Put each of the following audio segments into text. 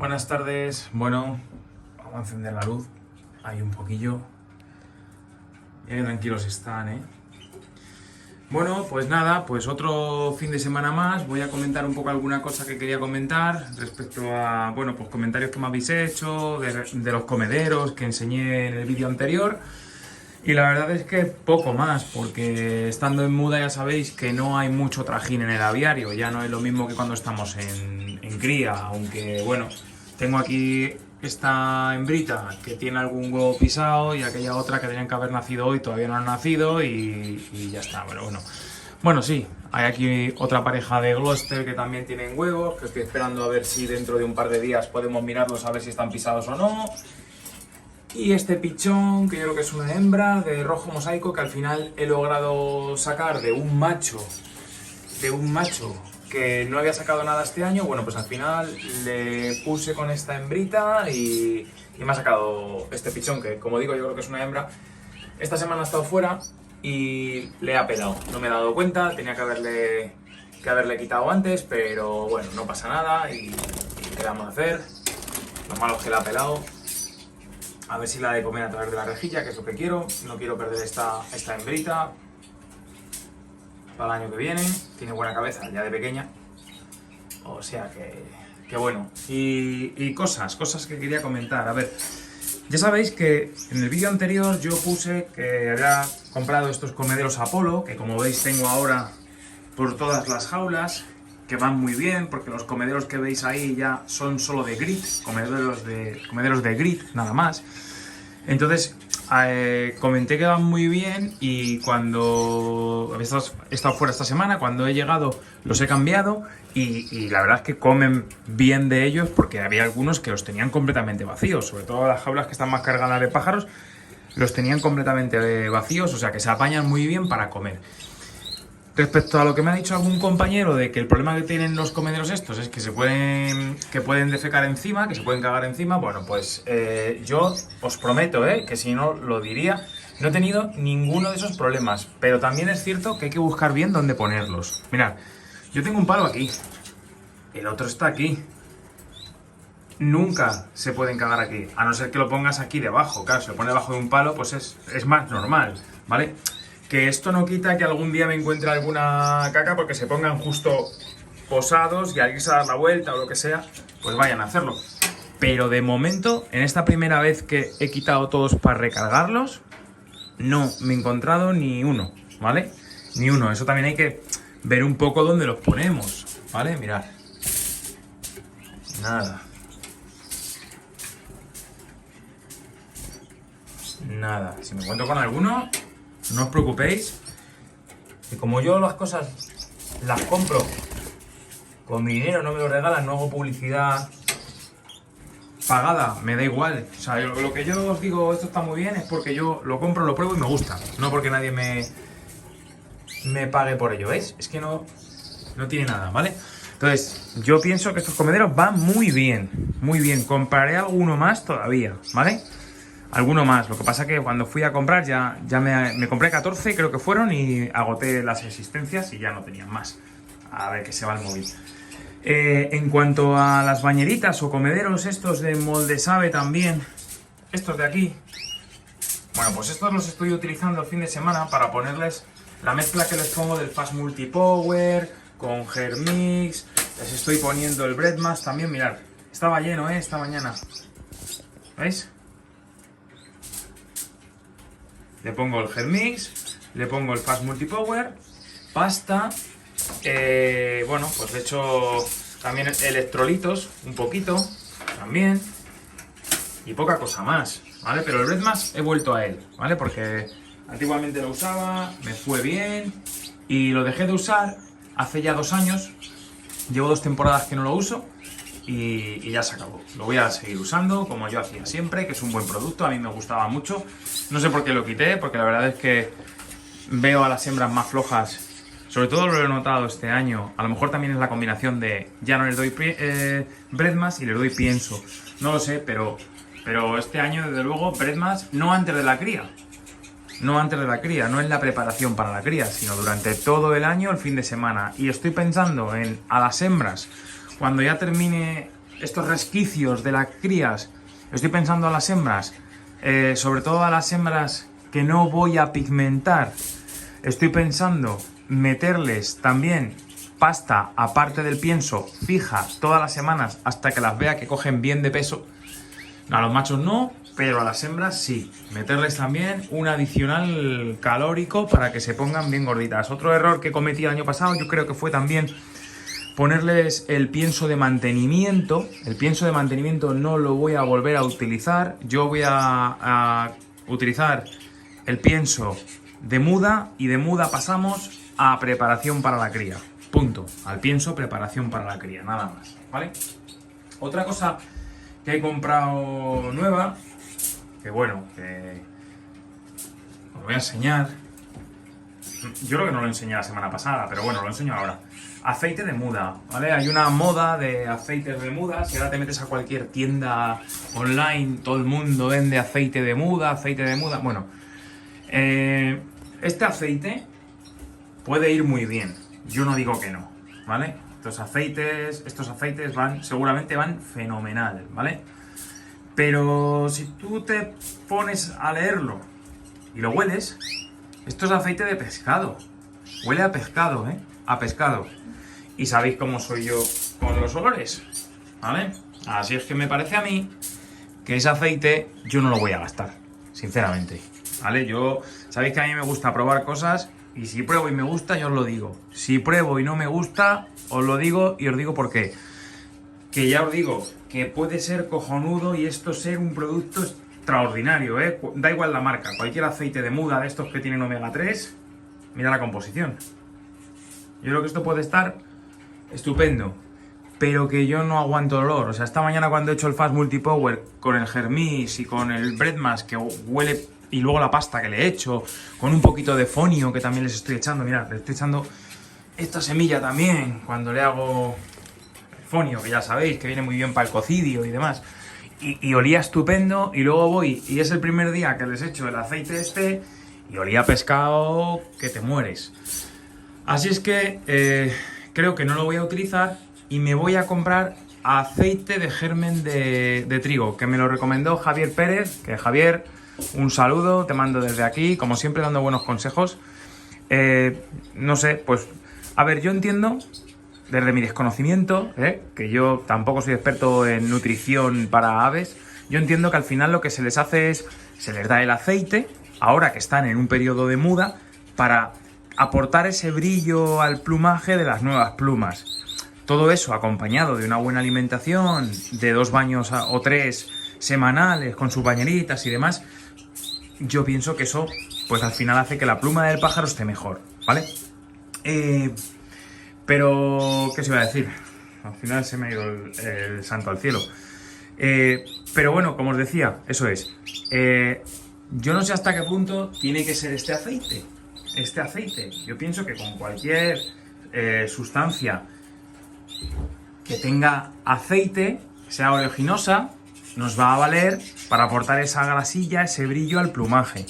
Buenas tardes. Bueno, vamos a encender la luz. Ahí un poquillo. Mira que tranquilos están, ¿eh? Bueno, pues nada, pues otro fin de semana más. Voy a comentar un poco alguna cosa que quería comentar respecto a, bueno, pues comentarios que me habéis hecho, de los comederos que enseñé en el vídeo anterior. Y la verdad es que poco más, porque estando en muda ya sabéis que no hay mucho trajín en el aviario, ya no es lo mismo que cuando estamos en cría, aunque bueno, tengo aquí esta hembrita que tiene algún huevo pisado y aquella otra que tenían que haber nacido hoy todavía no han nacido y ya está, pero bueno. Bueno, sí, hay aquí otra pareja de Gloucester que también tienen huevos, que estoy esperando a ver si dentro de un par de días podemos mirarlos a ver si están pisados o no. Y este pichón, que yo creo que es una hembra de rojo mosaico, que al final he logrado sacar de un macho que no había sacado nada este año. Bueno, pues al final le puse con esta hembrita y me ha sacado este pichón, que como digo yo creo que es una hembra. Esta semana ha estado fuera y le ha pelado. No me he dado cuenta, tenía que haberle quitado antes, pero bueno, no pasa nada y ¿qué le vamos a hacer? Lo malo es que le ha pelado. A ver si la de comer a través de la rejilla, que es lo que quiero. No quiero perder esta hembrita para el año que viene. Tiene buena cabeza ya de pequeña. O sea que bueno. Y cosas que quería comentar. A ver, ya sabéis que en el vídeo anterior yo puse que había comprado estos comederos Apollo, que como veis tengo ahora por todas las jaulas, que van muy bien, porque los comederos que veis ahí ya son solo de grit, comederos de grit, nada más. Entonces, comenté que van muy bien y cuando he estado fuera esta semana, cuando he llegado, los he cambiado y la verdad es que comen bien de ellos, porque había algunos que los tenían completamente vacíos, sobre todo las jaulas que están más cargadas de pájaros, los tenían completamente vacíos, o sea que se apañan muy bien para comer. Respecto a lo que me ha dicho algún compañero de que el problema que tienen los comederos estos es que pueden defecar encima, que se pueden cagar encima, bueno, pues yo os prometo, que si no lo diría, no he tenido ninguno de esos problemas, pero también es cierto que hay que buscar bien dónde ponerlos. Mirad, yo tengo un palo aquí, el otro está aquí. Nunca se pueden cagar aquí, a no ser que lo pongas aquí debajo. Claro, si lo pones debajo de un palo, pues es más normal, ¿vale? Que esto no quita que algún día me encuentre alguna caca porque se pongan justo posados y al irse a dar la vuelta o lo que sea, pues vayan a hacerlo. Pero de momento, en esta primera vez que he quitado todos para recargarlos, no me he encontrado ni uno, ¿vale? Ni uno. Eso también hay que ver un poco dónde los ponemos, ¿vale? Mirad. Nada. Nada. Si me encuentro con alguno, no os preocupéis, que como yo las cosas las compro con mi dinero, no me lo regalan, no hago publicidad pagada, me da igual. O sea, lo que yo os digo, esto está muy bien, es porque yo lo compro, lo pruebo y me gusta, no porque nadie me pague por ello, ¿veis? Es que no tiene nada, ¿vale? Entonces, yo pienso que estos comederos van muy bien, muy bien. Compraré alguno más todavía, ¿vale? Alguno más, lo que pasa que cuando fui a comprar ya me compré 14, creo que fueron, y agoté las existencias y ya no tenían más. A ver, que se va el móvil. En cuanto a las bañeritas o comederos estos de Moldesave también, estos de aquí, bueno, pues estos los estoy utilizando el fin de semana para ponerles la mezcla que les pongo del Fast Multipower con Germix. Les estoy poniendo el Breadmas también, mirad, estaba lleno, esta mañana, ¿veis? Le pongo el Germix, le pongo el Fast Multipower, pasta, bueno, pues le echo también electrolitos, un poquito, también, y poca cosa más, ¿vale? Pero el Breadmas he vuelto a él, ¿vale? Porque antiguamente lo usaba, me fue bien, y lo dejé de usar hace ya 2 años, llevo 2 temporadas que no lo uso, y ya se acabó. Lo voy a seguir usando como yo hacía siempre, que es un buen producto, a mí me gustaba mucho. No sé por qué lo quité, porque la verdad es que veo a las hembras más flojas, sobre todo lo he notado este año. A lo mejor también es la combinación de ya no les doy Breadmas y les doy pienso, no lo sé, pero este año desde luego Breadmas no antes de la cría. No antes de la cría, no es la preparación para la cría, sino durante todo el año, el fin de semana. Y estoy pensando a las hembras, cuando ya termine estos resquicios de las crías, estoy pensando a las hembras, sobre todo a las hembras que no voy a pigmentar, estoy pensando meterles también pasta aparte del pienso fija todas las semanas hasta que las vea que cogen bien de peso. A los machos no, pero a las hembras sí. Meterles también un adicional calórico para que se pongan bien gorditas. Otro error que cometí el año pasado, yo creo que fue también ponerles el pienso de mantenimiento. El pienso de mantenimiento no lo voy a volver a utilizar. Yo voy a utilizar el pienso de muda y de muda pasamos a preparación para la cría. Punto. Al pienso, preparación para la cría, nada más, ¿vale? Otra cosa que he comprado nueva, que bueno, que os voy a enseñar. Yo creo que no lo enseñé la semana pasada, pero bueno, lo enseño ahora. Aceite de muda, ¿vale? Hay una moda de aceites de muda. Si ahora te metes a cualquier tienda online, todo el mundo vende aceite de muda, aceite de muda. Bueno, este aceite puede ir muy bien. Yo no digo que no, ¿vale? Estos aceites seguramente van fenomenal, ¿vale? Pero si tú te pones a leerlo y lo hueles, esto es aceite de pescado. Huele a pescado, ¿eh? A pescado. Y sabéis cómo soy yo con los olores, ¿vale? Así es que me parece a mí que ese aceite yo no lo voy a gastar, sinceramente, ¿vale? Sabéis que a mí me gusta probar cosas y si pruebo y me gusta, yo os lo digo. Si pruebo y no me gusta, os lo digo y os digo por qué. Que ya os digo, que puede ser cojonudo y esto ser un producto extraordinario, ¿eh? Da igual la marca, cualquier aceite de muda de estos que tienen omega 3, mira la composición. Yo creo que esto puede estar estupendo, pero que yo no aguanto el olor. O sea, esta mañana cuando he hecho el Fast Multipower con el Hermis y con el Breadmas, que huele, y luego la pasta que le he hecho, con un poquito de fonio que también les estoy echando, mirad, les estoy echando esta semilla también cuando le hago el fonio, que ya sabéis que viene muy bien para el cocidio y demás. Y olía estupendo, y luego voy, y es el primer día que les echo el aceite este, y olía a pescado que te mueres. Así es que creo que no lo voy a utilizar y me voy a comprar aceite de germen de trigo, que me lo recomendó Javier Pérez, que Javier, un saludo, te mando desde aquí, como siempre dando buenos consejos. No sé, pues, a ver, yo entiendo, desde mi desconocimiento, que yo tampoco soy experto en nutrición para aves, yo entiendo que al final lo que se les hace es, se les da el aceite, ahora que están en un periodo de muda, para aportar ese brillo al plumaje de las nuevas plumas. Todo eso acompañado de una buena alimentación, de 2 baños o 3 semanales con sus bañeritas y demás, yo pienso que eso, pues al final hace que la pluma del pájaro esté mejor, ¿vale? Pero, ¿qué se iba a decir? Al final se me ha ido el santo al cielo. Pero bueno, como os decía, eso es. Yo no sé hasta qué punto tiene que ser este aceite. Yo pienso que con cualquier sustancia que tenga aceite, sea oleaginosa, nos va a valer para aportar esa grasilla, ese brillo al plumaje.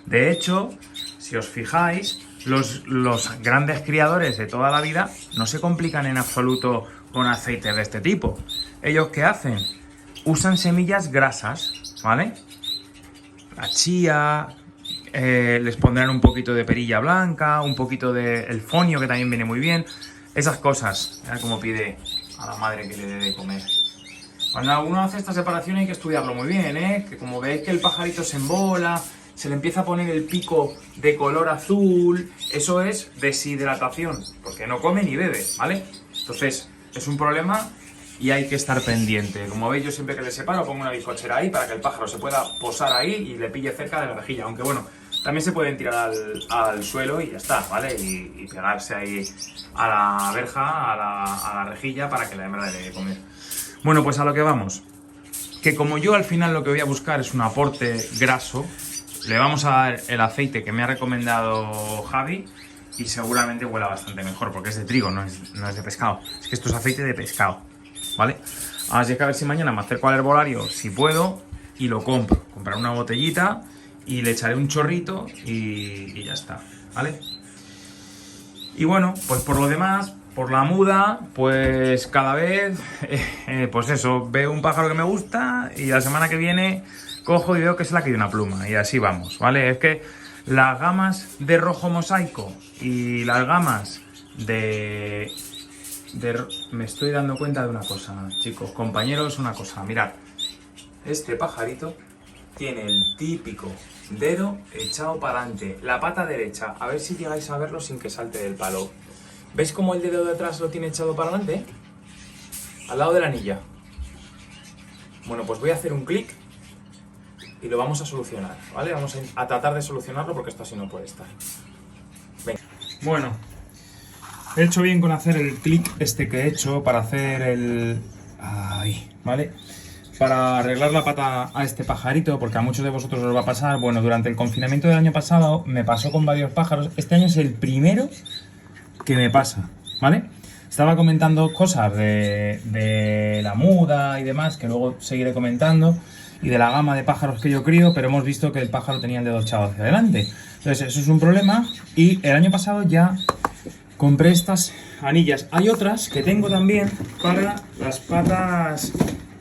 De hecho, si os fijáis, los grandes criadores de toda la vida no se complican en absoluto con aceites de este tipo. ¿Ellos qué hacen? Usan semillas grasas, ¿vale? La chía, les pondrán un poquito de perilla blanca, un poquito de el fonio, que también viene muy bien. Esas cosas, mirad cómo pide a la madre que le dé de comer. Cuando uno hace esta separación hay que estudiarlo muy bien, ¿eh? Que como veis que el pajarito se embola, se le empieza a poner el pico de color azul, eso es deshidratación, porque no come ni bebe, ¿vale? Entonces, es un problema y hay que estar pendiente. Como veis, yo siempre que le separo pongo una bizcochera ahí para que el pájaro se pueda posar ahí y le pille cerca de la rejilla, aunque bueno, también se pueden tirar al suelo y ya está, ¿vale? Y pegarse ahí a la verja, a la rejilla para que la hembra le dé de comer. Bueno, pues a lo que vamos. Que como yo al final lo que voy a buscar es un aporte graso, le vamos a dar el aceite que me ha recomendado Javi y seguramente huela bastante mejor porque es de trigo, no es de pescado. Es que esto es aceite de pescado, ¿vale? Así que a ver si mañana me acerco al herbolario, si puedo, y lo compro. Compraré una botellita y le echaré un chorrito y ya está, ¿vale? Y bueno, pues por lo demás, por la muda, pues cada vez, pues eso, veo un pájaro que me gusta y la semana que viene cojo y veo que se le ha caído una pluma y así vamos, ¿vale? Es que las gamas de rojo mosaico y las gamas de... Me estoy dando cuenta de una cosa, chicos, compañeros, una cosa, mirad. Este pajarito tiene el típico dedo echado para adelante, la pata derecha, a ver si llegáis a verlo sin que salte del palo. ¿Veis cómo el dedo de atrás lo tiene echado para adelante? Al lado de la anilla. Bueno, pues voy a hacer un clic y lo vamos a solucionar, ¿vale? Vamos a tratar de solucionarlo porque esto así no puede estar. Venga. Bueno, he hecho bien con hacer el clic este que he hecho para hacer el... Ahí, ¿vale? Para arreglar la pata a este pajarito, porque a muchos de vosotros os va a pasar. Bueno, durante el confinamiento del año pasado me pasó con varios pájaros. Este año es el primero que me pasa, ¿vale? Estaba comentando cosas de la muda y demás, que luego seguiré comentando, y de la gama de pájaros que yo crío, pero hemos visto que el pájaro tenía el dedo echado hacia adelante. Entonces eso es un problema, y el año pasado ya compré estas anillas. Hay otras que tengo también para las patas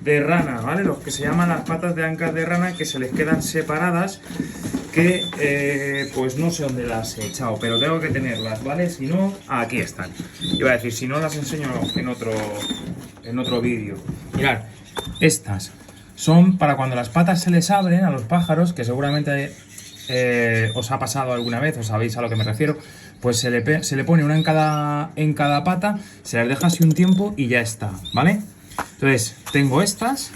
de rana, ¿vale? Los que se llaman las patas de ancas de rana, que se les quedan separadas, que pues no sé dónde las he echado, pero tengo que tenerlas, ¿vale? Si no, aquí están. Iba a decir, si no las enseño en otro vídeo. Mirad, estas son para cuando las patas se les abren a los pájaros, que seguramente os ha pasado alguna vez, os sabéis a lo que me refiero. Pues se le pone una en cada pata, se las deja así un tiempo y ya está, ¿vale? Entonces, tengo estas,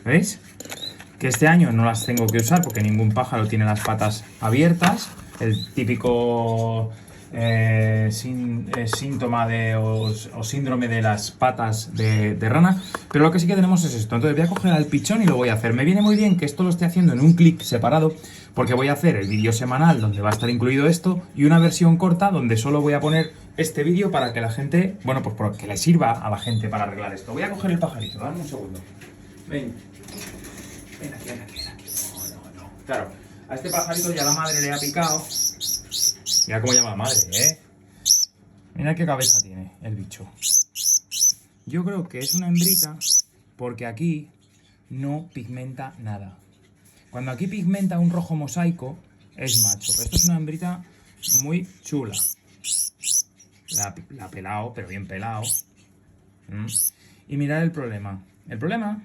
¿veis? Que este año no las tengo que usar porque ningún pájaro tiene las patas abiertas. El típico síntoma o síndrome de las patas de rana. Pero lo que sí que tenemos es esto. Entonces voy a coger al pichón y lo voy a hacer. Me viene muy bien que esto lo esté haciendo en un clic separado, porque voy a hacer el vídeo semanal donde va a estar incluido esto y una versión corta donde solo voy a poner este vídeo para que la gente, bueno, pues que le sirva a la gente para arreglar esto. Voy a coger el pajarito, dame un segundo. Ven. Ven aquí. No. Claro, a este pajarito ya la madre le ha picado. Mira cómo llama la madre, ¿eh? Mira qué cabeza tiene el bicho. Yo creo que es una hembrita porque aquí no pigmenta nada. Cuando aquí pigmenta un rojo mosaico es macho, pero esto es una hembrita muy chula. La ha pelado, pero bien pelado. Y mirad el problema. El problema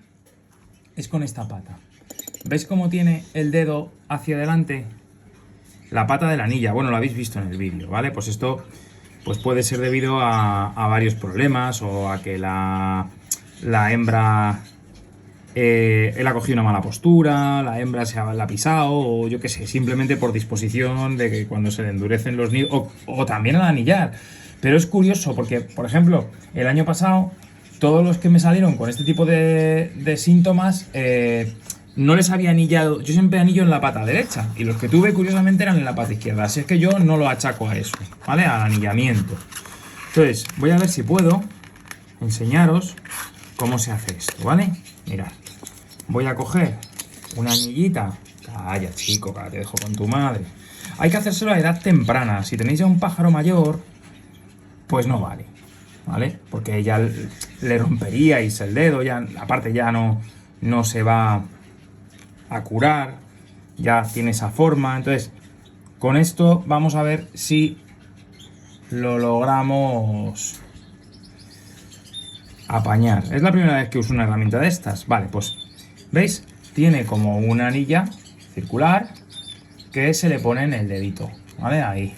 es con esta pata. ¿Veis cómo tiene el dedo hacia adelante? La pata de la anilla. Bueno, lo habéis visto en el vídeo, ¿vale? Pues esto pues puede ser debido a varios problemas o a que la hembra... él ha cogido una mala postura, la hembra la ha pisado, o yo qué sé, simplemente por disposición de que cuando se le endurecen los nidos, o también al anillar. Pero es curioso porque, por ejemplo, el año pasado, todos los que me salieron con este tipo de síntomas, no les había anillado. Yo siempre anillo en la pata derecha, y los que tuve, curiosamente, eran en la pata izquierda. Así es que yo no lo achaco a eso, ¿vale? Al anillamiento. Entonces, voy a ver si puedo enseñaros cómo se hace esto, ¿vale? Mirad. Voy a coger una anillita. Calla, chico, que te dejo con tu madre. Hay que hacérselo a edad temprana. Si tenéis ya un pájaro mayor, pues no vale, ¿vale? Porque ya le romperíais el dedo, ya, aparte ya no se va a curar, ya tiene esa forma. Entonces, con esto vamos a ver si lo logramos apañar. Es la primera vez que uso una herramienta de estas. Vale, pues, ¿veis? Tiene como una anilla circular que se le pone en el dedito, ¿vale? Ahí.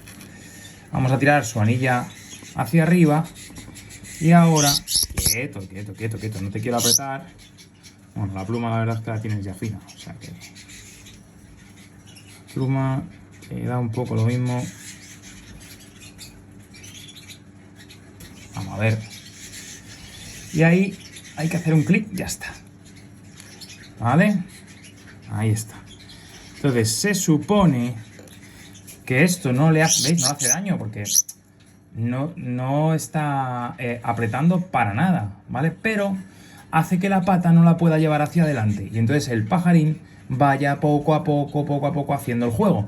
Vamos a tirar su anilla hacia arriba y ahora... Quieto, no te quiero apretar. Bueno, la pluma la verdad es que la tienes ya fina, o sea que... Pluma que da un poco lo mismo. Vamos a ver. Y ahí hay que hacer un clic, ya está. ¿Vale? Ahí está. Entonces se supone que esto no le hace, ¿veis? No hace daño porque no está apretando para nada, ¿vale? Pero hace que la pata no la pueda llevar hacia adelante y entonces el pajarín vaya poco a poco haciendo el juego.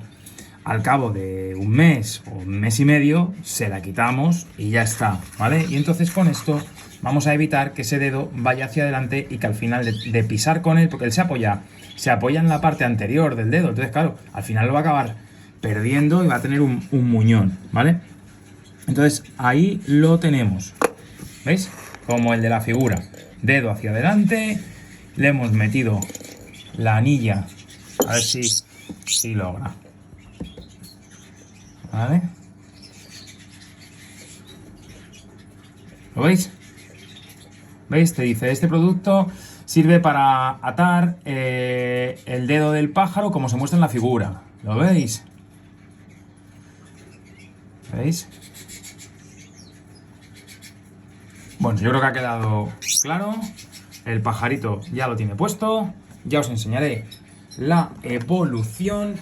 al cabo de un mes o un mes y medio se la quitamos y ya está, ¿vale? Y entonces con esto vamos a evitar que ese dedo vaya hacia adelante y que al final de pisar con él, porque él se apoya en la parte anterior del dedo, entonces claro, al final lo va a acabar perdiendo y va a tener un muñón, ¿vale? Entonces ahí lo tenemos, ¿veis? Como el de la figura, dedo hacia adelante, le hemos metido la anilla, a ver si logra, ¿vale? ¿Lo veis? ¿Veis? Te dice, este producto sirve para atar el dedo del pájaro como se muestra en la figura. ¿Lo veis? ¿Veis? Bueno, yo creo que ha quedado claro. El pajarito ya lo tiene puesto. Ya os enseñaré la evolución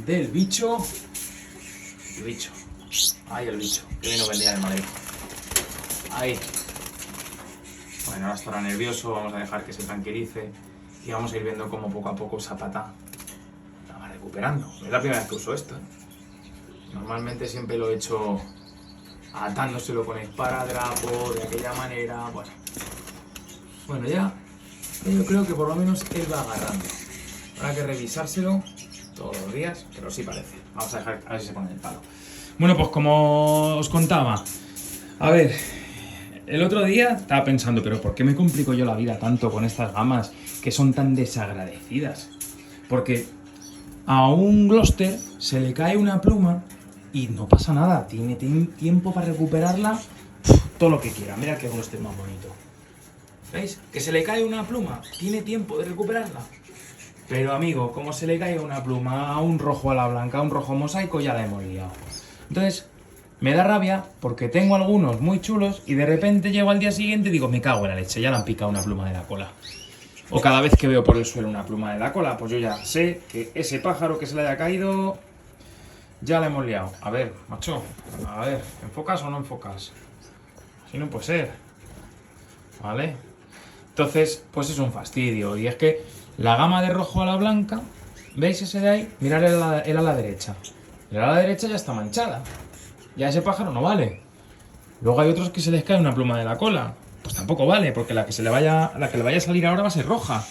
del bicho. El bicho. Ahí el bicho. Que vino vendía de Madrid. Ahí. Bueno, ahora estará nervioso. Vamos a dejar que se tranquilice. Y vamos a ir viendo cómo poco a poco esa pata la va recuperando. Es la primera vez que uso esto. Normalmente siempre lo he hecho atándoselo con esparadrapo, de aquella manera, bueno, ya yo creo que por lo menos él va agarrando. Habrá que revisárselo todos los días, pero sí parece. Vamos a dejar a ver si se pone el palo. Bueno, pues como os contaba, a ver, el otro día estaba pensando, pero ¿por qué me complico yo la vida tanto con estas gamas que son tan desagradecidas? Porque a un Gloster se le cae una pluma y no pasa nada, tiene tiempo para recuperarla todo lo que quiera. Mira qué Gloster más bonito. ¿Veis? Que se le cae una pluma, tiene tiempo de recuperarla. Pero amigo, como se le cae una pluma a un rojo a la blanca, a un rojo mosaico, ya la hemos liado. Entonces, me da rabia porque tengo algunos muy chulos y de repente llego al día siguiente y digo, me cago en la leche, ya le han picado una pluma de la cola. O cada vez que veo por el suelo una pluma de la cola, pues yo ya sé que ese pájaro que se le haya caído, ya la hemos liado. A ver, macho, a ver, ¿enfocas o no enfocas? Así no puede ser, ¿vale? Entonces, pues es un fastidio. Y es que la gama de rojo a la blanca, ¿veis ese de ahí? Mirad el a la derecha. El a la derecha ya está manchada. Ya ese pájaro no vale. Luego hay otros que se les cae una pluma de la cola. Pues tampoco vale, porque la que le vaya a salir ahora va a ser roja.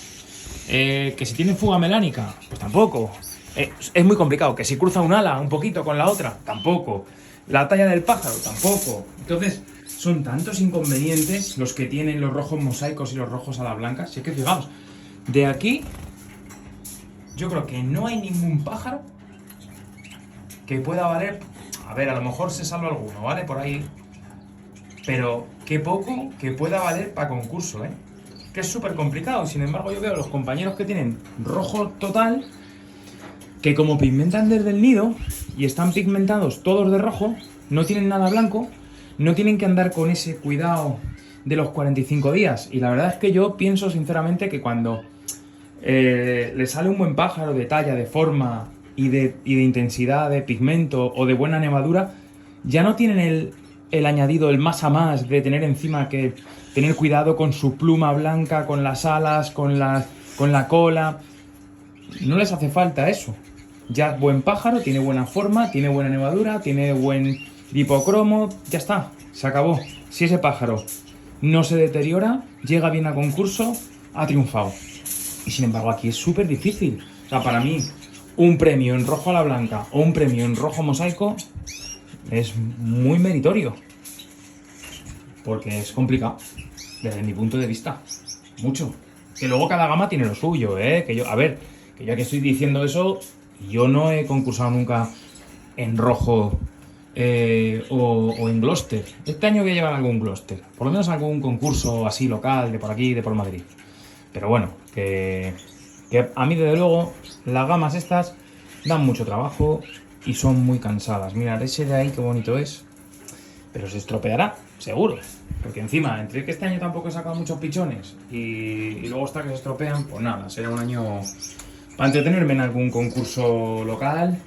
Que si tiene fuga melánica, pues tampoco. Es muy complicado. Que si cruza un ala un poquito con la otra, tampoco. La talla del pájaro, tampoco. Entonces, son tantos inconvenientes los que tienen los rojos mosaicos y los rojos a la blanca. Si es que fijaos, de aquí, yo creo que no hay ningún pájaro que pueda valer. A ver, a lo mejor se salva alguno, ¿vale? Por ahí. Pero qué poco que pueda valer para concurso, ¿eh? Que es súper complicado. Sin embargo, yo veo a los compañeros que tienen rojo total, que como pigmentan desde el nido y están pigmentados todos de rojo, no tienen nada blanco, no tienen que andar con ese cuidado de los 45 días. Y la verdad es que yo pienso sinceramente que cuando le sale un buen pájaro de talla, de forma y de intensidad de pigmento o de buena nevadura, ya no tienen el añadido, el más a más de tener encima que tener cuidado con su pluma blanca, con las alas, con la cola. No les hace falta eso. Ya buen pájaro, tiene buena forma, tiene buena nevadura, tiene buen hipocromo, ya está, se acabó. Si ese pájaro no se deteriora, llega bien a concurso, ha triunfado. Y sin embargo aquí es súper difícil. O sea, para mí, un premio en rojo a la blanca o un premio en rojo mosaico es muy meritorio. Porque es complicado, desde mi punto de vista. Mucho. Que luego cada gama tiene lo suyo, ¿eh? Que ya que estoy diciendo eso, yo no he concursado nunca en rojo o en Gloster. Este año voy a llevar algún Gloster. Por lo menos algún concurso así local, de por aquí, de por Madrid. Pero bueno, que a mí desde luego las gamas estas dan mucho trabajo y son muy cansadas. Mirad, ese de ahí qué bonito es. Pero se estropeará, seguro. Porque encima, entre que este año tampoco he sacado muchos pichones y luego está que se estropean, pues nada, será un año para entretenerme en algún concurso local,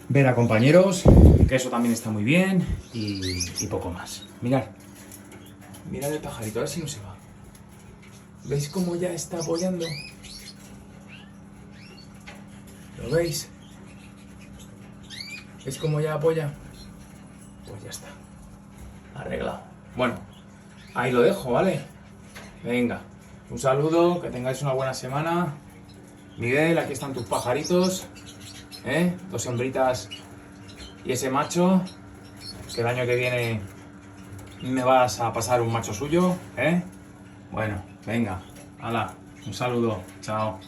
ver a compañeros, que eso también está muy bien, y poco más. Mirad el pajarito, a ver si no se va. ¿Veis cómo ya está apoyando? ¿Lo veis? ¿Veis cómo ya apoya? Pues ya está. Arreglado. Bueno, ahí lo dejo, ¿vale? Venga, un saludo, que tengáis una buena semana. Miguel, aquí están tus pajaritos, ¿eh? 2 hembritas y ese macho, que el año que viene me vas a pasar un macho suyo, ¿eh? Bueno, venga, hala, un saludo, chao.